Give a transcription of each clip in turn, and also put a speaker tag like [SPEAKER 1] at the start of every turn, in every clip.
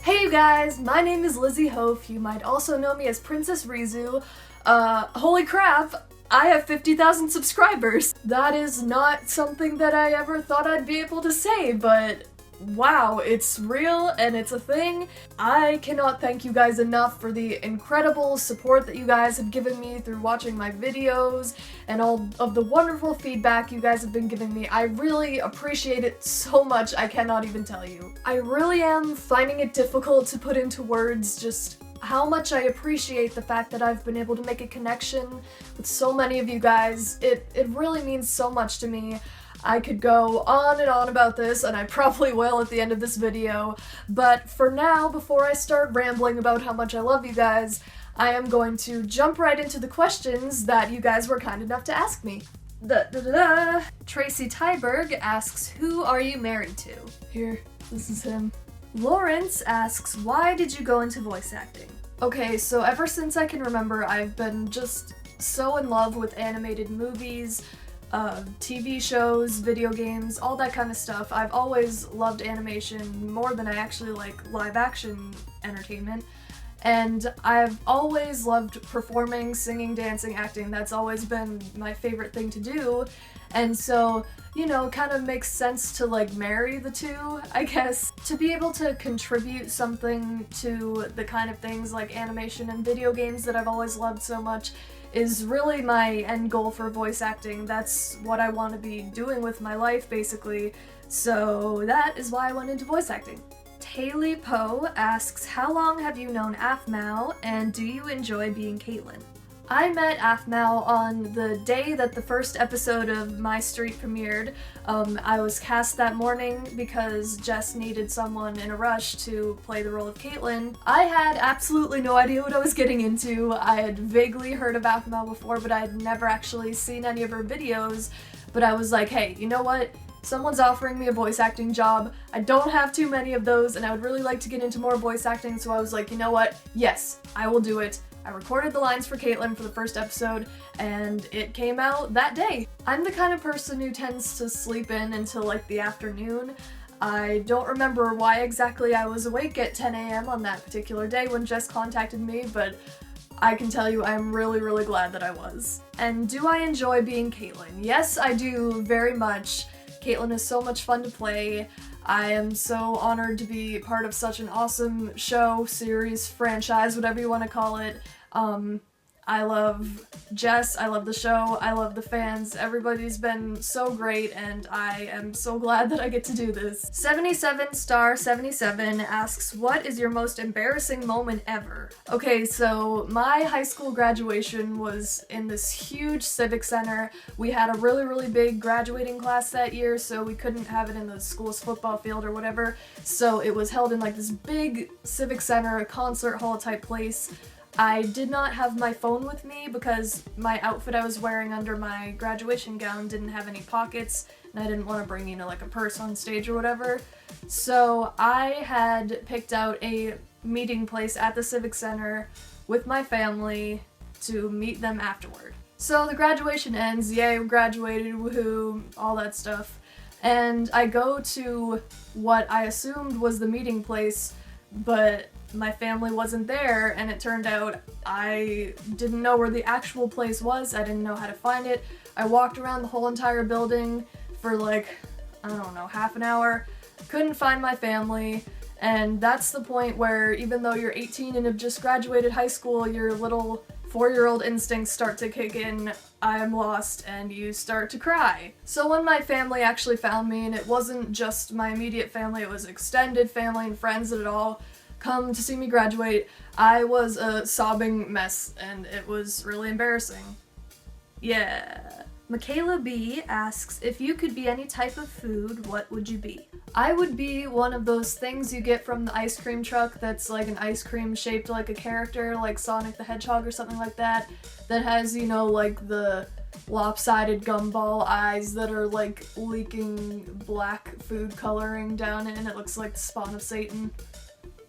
[SPEAKER 1] Hey you guys, my name is Lizzie Hof. You might also know me as Princess Rizu. Holy crap, I have 50,000 subscribers. That is not something that I ever thought I'd be able to say, but wow, it's real and it's a thing. I cannot thank you guys enough for the incredible support that you guys have given me through watching my videos and all of the wonderful feedback you guys have been giving me. I really appreciate it so much, I cannot even tell you. I really am finding it difficult to put into words just how much I appreciate the fact that I've been able to make a connection with so many of you guys. It really means so much to me. I could go on and on about this, and I probably will at the end of this video, but for now, before I start rambling about how much I love you guys, I am going to jump right into the questions that you guys were kind enough to ask me. Tracy Tyberg asks, who are you married to? Here, this is him. Lawrence asks, why did you go into voice acting? Okay, so ever since I can remember, I've been just so in love with animated movies, TV shows, video games, all that kind of stuff. I've always loved animation more than I actually like live action entertainment. And I've always loved performing, singing, dancing, acting. That's always been my favorite thing to do. And so, you know, kind of makes sense to like marry the two, I guess. To be able to contribute something to the kind of things like animation and video games that I've always loved so much is really my end goal for voice acting. That's what I want to be doing with my life, basically. So that is why I went into voice acting. Taylee-poe asks, how long have you known Aphmau, and do you enjoy being Katelyn? I met Aphmau on the day that the first episode of MyStreet premiered. I was cast that morning because Jess needed someone in a rush to play the role of Katelyn. I had absolutely no idea what I was getting into. I had vaguely heard of Aphmau before, but I had never actually seen any of her videos. But I was like, hey, you know what? Someone's offering me a voice acting job. I don't have too many of those, and I would really like to get into more voice acting, so I was like, you know what? Yes, I will do it. I recorded the lines for Katelyn for the first episode, and it came out that day. I'm the kind of person who tends to sleep in until like the afternoon. I don't remember why exactly I was awake at 10 a.m. on that particular day when Jess contacted me, but I can tell you I'm really glad that I was. And do I enjoy being Katelyn? Yes, I do, very much. Katelyn is so much fun to play. I am so honored to be part of such an awesome show, series, franchise, whatever you want to call it. I love Jess, I love the show, I love the fans. Everybody's been so great, and I am so glad that I get to do this. 77star77 asks, what is your most embarrassing moment ever? Okay, so my high school graduation was in this huge civic center. We had a really big graduating class that year, so we couldn't have it in the school's football field or whatever. So it was held in like this big civic center, a concert hall type place. I did not have my phone with me because my outfit I was wearing under my graduation gown didn't have any pockets, and I didn't want to bring, you know, like a purse on stage or whatever. So I had picked out a meeting place at the Civic Center with my family to meet them afterward. So the graduation ends, yay, we graduated, woohoo, all that stuff. And I go to what I assumed was the meeting place, but my family wasn't there, and it turned out I didn't know where the actual place was. I didn't know how to find it. I walked around the whole entire building for like, I don't know, half an hour. Couldn't find my family, and that's the point where even though you're 18 and have just graduated high school, your little 4-year-old instincts start to kick in. I am lost, and you start to cry. So when my family actually found me, and it wasn't just my immediate family, it was extended family and friends that had all come to see me graduate, I was a sobbing mess, and it was really embarrassing. Yeah. Michaela B asks, if you could be any type of food, what would you be? I would be one of those things you get from the ice cream truck that's like an ice cream shaped like a character, like Sonic the Hedgehog or something like that, that has, you know, like the lopsided gumball eyes that are like leaking black food coloring down it, and it looks like the spawn of Satan.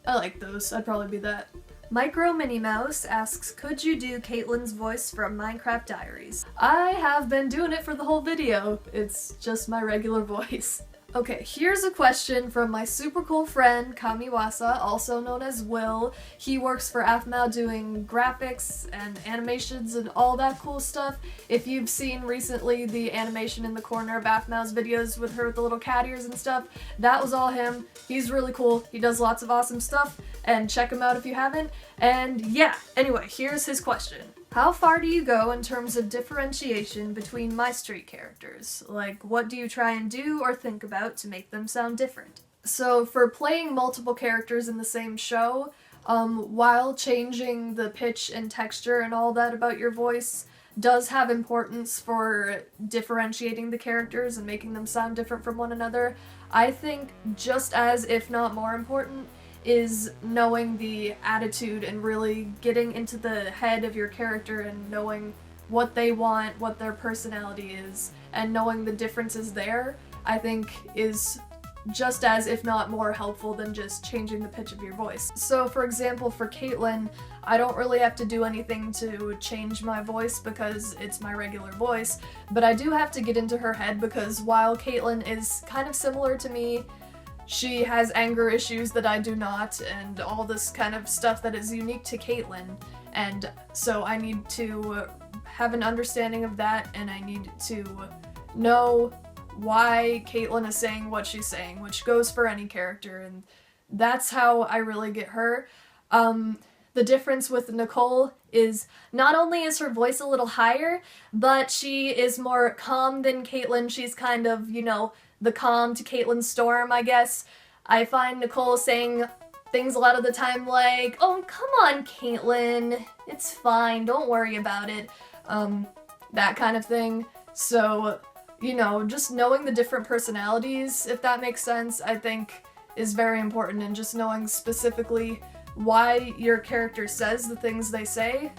[SPEAKER 1] I like those. I'd probably be that. Micro Minnie Mouse asks, could you do Katelyn's voice from Minecraft Diaries? I have been doing it for the whole video. It's just my regular voice. Okay, here's a question from my super cool friend Kamiwasa, also known as Will. He works for Aphmau doing graphics and animations and all that cool stuff. If you've seen recently the animation in the corner of Aphmau's videos with her with the little cat ears and stuff, that was all him. He's really cool. He does lots of awesome stuff, and check him out if you haven't. And yeah, anyway, here's his question. How far do you go in terms of differentiation between MyStreet characters? Like, what do you try and do or think about to make them sound different? So for playing multiple characters in the same show, while changing the pitch and texture and all that about your voice does have importance for differentiating the characters and making them sound different from one another, I think just as, if not more important, is knowing the attitude and really getting into the head of your character and knowing what they want, what their personality is, and knowing the differences there, I think is just as, if not more helpful than just changing the pitch of your voice. So for example, for Katelyn, I don't really have to do anything to change my voice because it's my regular voice, but I do have to get into her head because while Katelyn is kind of similar to me, she has anger issues that I do not, and all this kind of stuff that is unique to Katelyn, and so I need to have an understanding of that, and I need to know why Katelyn is saying what she's saying, which goes for any character, and that's how I really get her. The difference with Nicole is not only is her voice a little higher, but she is more calm than Katelyn. She's kind of, you know, the calm to Katelyn's storm, I guess. I find Nicole saying things a lot of the time like, "Oh, come on, Katelyn, it's fine, don't worry about it," that kind of thing. So, you know, just knowing the different personalities, if that makes sense, I think is very important, and just knowing specifically why your character says the things they say,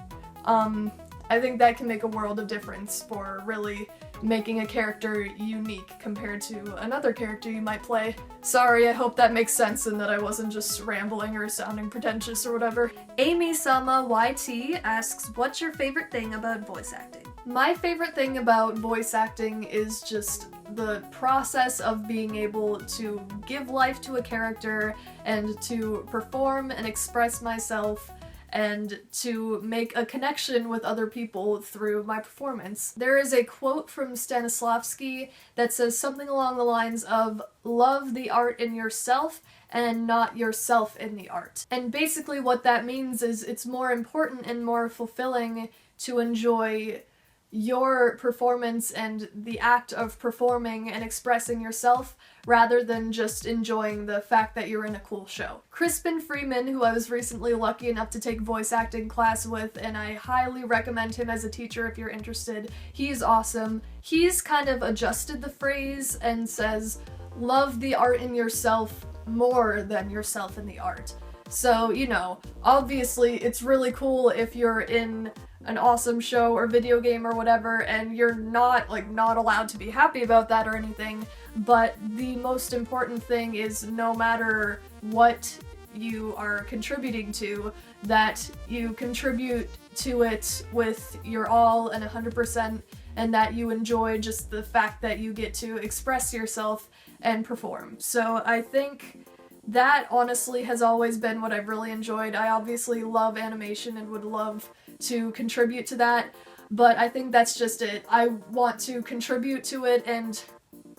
[SPEAKER 1] I think that can make a world of difference for really making a character unique compared to another character you might play. Sorry, I hope that makes sense and that I wasn't just rambling or sounding pretentious or whatever. amysamayt asks, what's your favorite thing about voice acting? My favorite thing about voice acting is just the process of being able to give life to a character and to perform and express myself and to make a connection with other people through my performance. There is a quote from Stanislavski that says something along the lines of, "Love the art in yourself and not yourself in the art." And basically what that means is it's more important and more fulfilling to enjoy your performance and the act of performing and expressing yourself rather than just enjoying the fact that you're in a cool show. Crispin Freeman, who I was recently lucky enough to take voice acting class with, and I highly recommend him as a teacher if you're interested. He's awesome. He's kind of adjusted the phrase and says, "Love the art in yourself more than yourself in the art." So, you know, obviously it's really cool if you're in an awesome show or video game or whatever and you're not allowed to be happy about that or anything, but the most important thing is no matter what you are contributing to, that you contribute to it with your all and 100%, and that you enjoy just the fact that you get to express yourself and perform. So I think that honestly has always been what I've really enjoyed. I obviously love animation and would love to contribute to that, but I think that's just it. I want to contribute to it and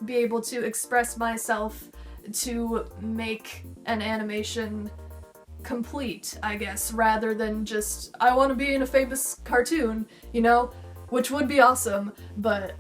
[SPEAKER 1] be able to express myself to make an animation complete, I guess, rather than just, I want to be in a famous cartoon, you know, which would be awesome, but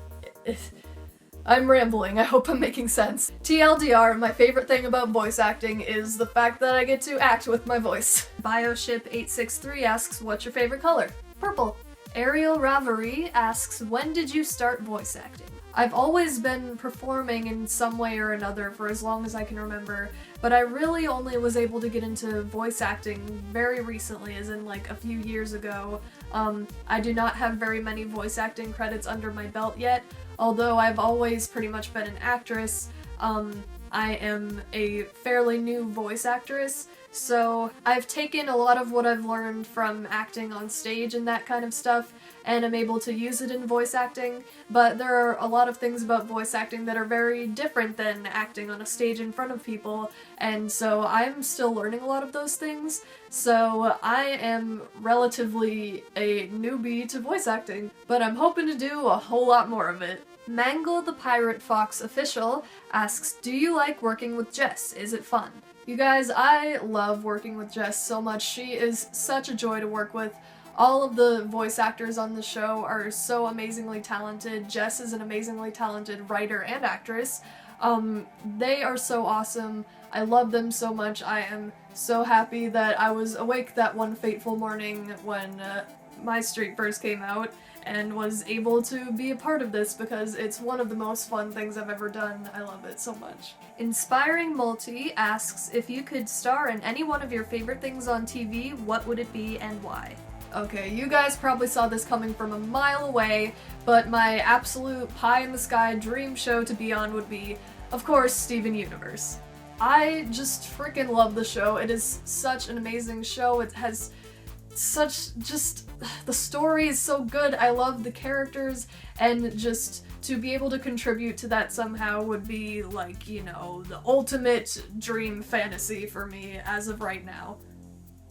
[SPEAKER 1] I'm rambling, I hope I'm making sense. TLDR, my favorite thing about voice acting is the fact that I get to act with my voice. Bioship863 asks, what's your favorite color? Purple. Ariel Ravari asks, when did you start voice acting? I've always been performing in some way or another for as long as I can remember, but I really only was able to get into voice acting very recently, as in like a few years ago. I do not have very many voice acting credits under my belt yet, although I've always pretty much been an actress. I am a fairly new voice actress, So I've taken a lot of what I've learned from acting on stage and that kind of stuff, and I'm able to use it in voice acting, but there are a lot of things about voice acting that are very different than acting on a stage in front of people, and so I'm still learning a lot of those things, so I am relatively a newbie to voice acting, but I'm hoping to do a whole lot more of it. Mangle the Pirate Fox Official asks, do you like working with Jess? Is it fun? You guys, I love working with Jess so much. She is such a joy to work with. All of the voice actors on the show are so amazingly talented. Jess is an amazingly talented writer and actress. They are so awesome. I love them so much. I am so happy that I was awake that one fateful morning when MyStreet first came out and was able to be a part of this because it's one of the most fun things I've ever done. I love it so much. Inspiringmulti asks, if you could star in any one of your favorite things on TV, what would it be and why? Okay, you guys probably saw this coming from a mile away, but my absolute pie-in-the-sky dream show to be on would be, of course, Steven Universe. I just freaking love the show. It is such an amazing show. It has the story is so good. I love the characters, and just to be able to contribute to that somehow would be like, you know, the ultimate dream fantasy for me as of right now.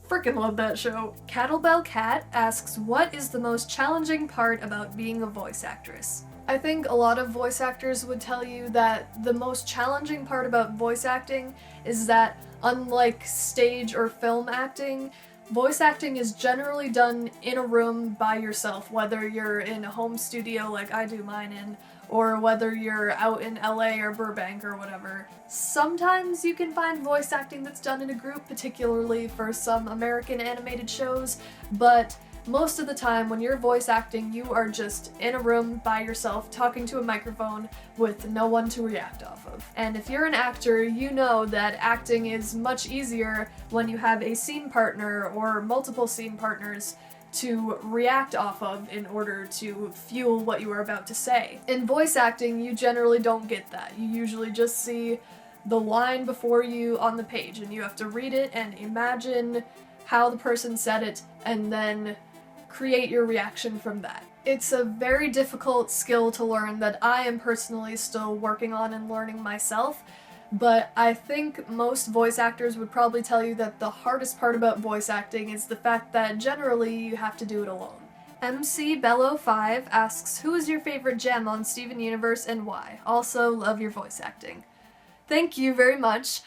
[SPEAKER 1] Freaking love that show. Kattlebellkat asks, what is the most challenging part about being a voice actress? I think a lot of voice actors would tell you that the most challenging part about voice acting is that, unlike stage or film acting, voice acting is generally done in a room by yourself, whether you're in a home studio like I do mine in, or whether you're out in LA or Burbank or whatever. Sometimes you can find voice acting that's done in a group, particularly for some American animated shows, but most of the time when you're voice acting, you are just in a room by yourself talking to a microphone with no one to react off of. And if you're an actor, you know that acting is much easier when you have a scene partner or multiple scene partners to react off of in order to fuel what you are about to say. In voice acting, you generally don't get that. You usually just see the line before you on the page, and you have to read it and imagine how the person said it, and then create your reaction from that. It's a very difficult skill to learn that I am personally still working on and learning myself, but I think most voice actors would probably tell you that the hardest part about voice acting is the fact that generally you have to do it alone. McBello5 asks, who is your favorite gem on Steven Universe and why? Also, love your voice acting. Thank you very much.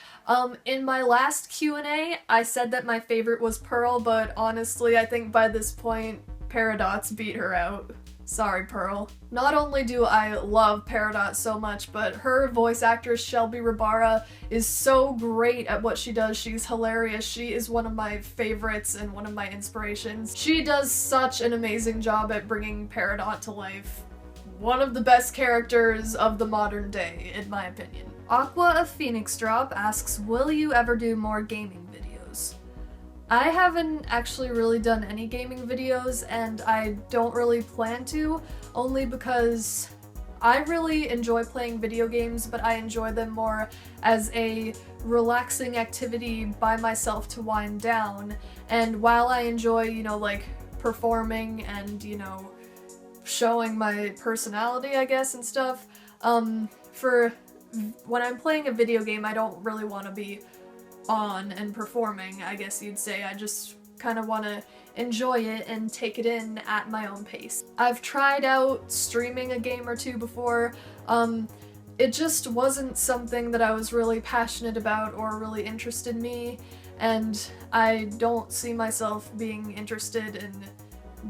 [SPEAKER 1] In my last Q&A, I said that my favorite was Pearl, but honestly, I think by this point, Peridot's beat her out. Sorry, Pearl. Not only do I love Peridot so much, but her voice actress, Shelby Rabara, is so great at what she does. She's hilarious. She is one of my favorites and one of my inspirations. She does such an amazing job at bringing Peridot to life. One of the best characters of the modern day, in my opinion. Aqua of Phoenix Drop asks, will you ever do more gaming videos? I haven't actually really done any gaming videos, and I don't really plan to, only because I really enjoy playing video games, but I enjoy them more as a relaxing activity by myself to wind down. And while I enjoy, you know, like performing and, you know, showing my personality, I guess, and stuff, for when I'm playing a video game, I don't really want to be on and performing, I guess you'd say. I just kind of want to enjoy it and take it in at my own pace. I've tried out streaming a game or two before. It just wasn't something that I was really passionate about or really interested in me, and I don't see myself being interested in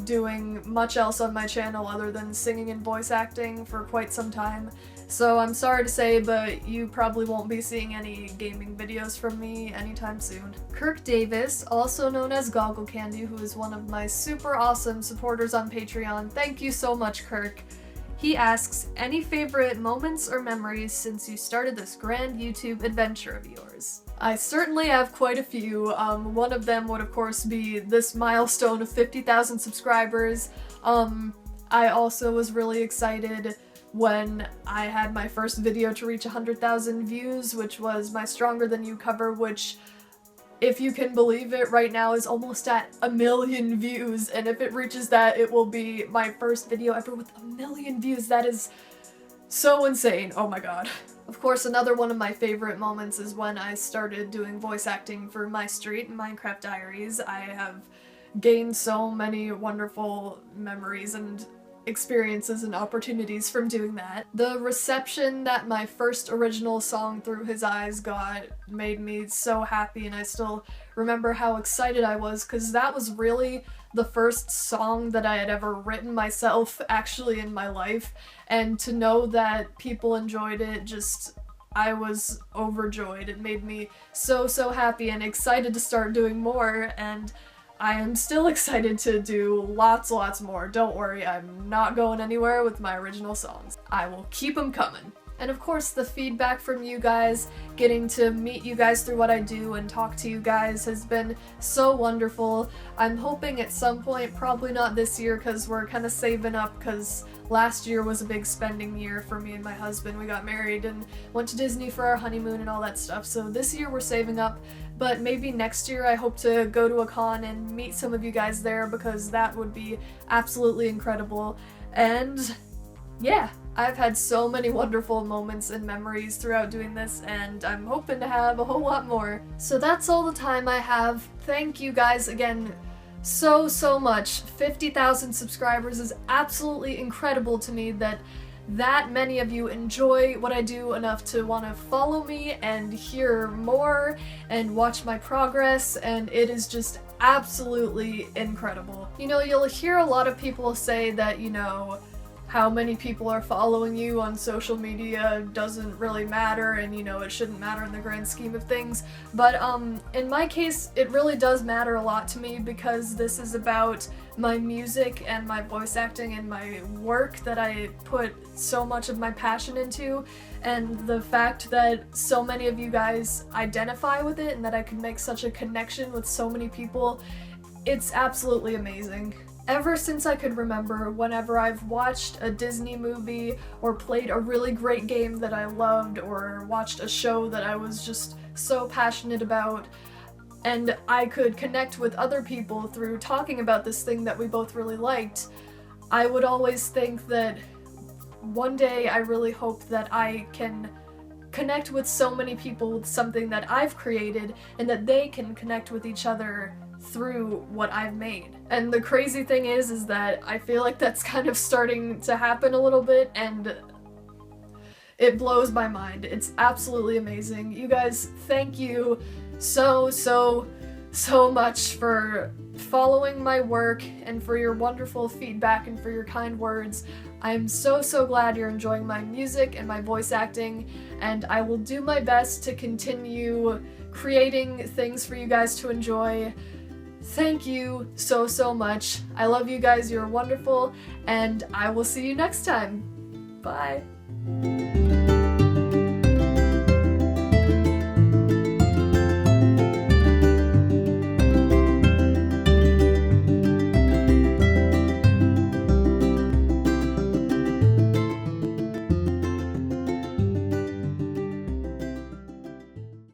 [SPEAKER 1] doing much else on my channel other than singing and voice acting for quite some time. So I'm sorry to say, but you probably won't be seeing any gaming videos from me anytime soon. Kirk Davis, also known as Goggle Candy, who is one of my super awesome supporters on Patreon. Thank you so much, Kirk. He asks, any favorite moments or memories since you started this grand YouTube adventure of yours? I certainly have quite a few. One of them would of course be this milestone of 50,000 subscribers. I also was really excited when I had my first video to reach 100,000 views, which was my Stronger Than You cover, which if you can believe it, right now is almost at 1 million views, and if it reaches that, it will be my first video ever with 1 million views. That is so insane. Oh my god. Of course, another one of my favorite moments is when I started doing voice acting for MyStreet and Minecraft Diaries. I have gained so many wonderful memories and experiences and opportunities from doing that. The reception that my first original song, Through His Eyes, got made me so happy, and I still remember how excited I was because that was really the first song that I had ever written myself actually in my life, and to know that people enjoyed it, I was overjoyed. It made me so happy and excited to start doing more, and I am still excited to do lots more. Don't worry, I'm not going anywhere with my original songs. I will keep them coming. And of course, the feedback from you guys, getting to meet you guys through what I do and talk to you guys has been so wonderful. I'm hoping at some point, probably not this year because we're kind of saving up, because last year was a big spending year for me and my husband. We got married and went to Disney for our honeymoon and all that stuff, so this year we're saving up. But maybe next year I hope to go to a con and meet some of you guys there, because that would be absolutely incredible. And yeah, I've had so many wonderful moments and memories throughout doing this, and I'm hoping to have a whole lot more. So that's all the time I have. Thank you guys again so much. 50,000 subscribers is absolutely incredible to me that many of you enjoy what I do enough to want to follow me and hear more and watch my progress, and it is just absolutely incredible. You know, you'll hear a lot of people say that, you know, how many people are following you on social media doesn't really matter, and you know, it shouldn't matter in the grand scheme of things, but in my case it really does matter a lot to me, because this is about my music and my voice acting and my work that I put so much of my passion into, and the fact that so many of you guys identify with it and that I can make such a connection with so many people, it's absolutely amazing. Ever since I could remember, whenever I've watched a Disney movie or played a really great game that I loved or watched a show that I was just so passionate about, and I could connect with other people through talking about this thing that we both really liked, I would always think that one day I really hope that I can connect with so many people with something that I've created, and that they can connect with each other through what I've made. And the crazy thing is that I feel like that's kind of starting to happen a little bit, and it blows my mind. It's absolutely amazing. You guys, thank you so much for following my work and for your wonderful feedback and for your kind words. I'm so glad you're enjoying my music and my voice acting, and I will do my best to continue creating things for you guys to enjoy. Thank you so much. I love you guys, you're wonderful, and I will see you next time. Bye.